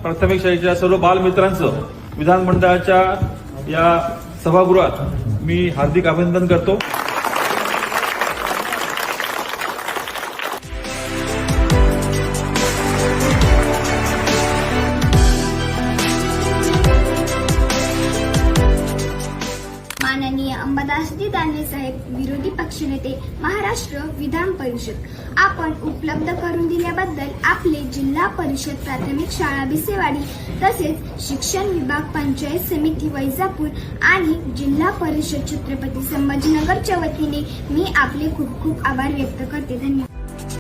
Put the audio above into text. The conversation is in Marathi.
प्राथमिक शाळेच्या सर्व बालमित्रांचं विधानमंडळाच्या या सभागृहात मी हार्दिक अभिनंदन करतो। माननीय अंबादासजी दानवे साहेब, विरोधी पक्षनेते, महाराष्ट्र विधान परिषद, आपण उपलब्ध करून दिल्याबद्दल आपले जिल्हा परिषद प्राथमिक शाळा बिसेवाडी तसेच शिक्षण विभाग पंचायत समिती वैजापूर आणि जिल्हा परिषद छत्रपती संभाजीनगरच्या वतीने मी आपले खूप खूप आभार व्यक्त करते। धन्यवाद।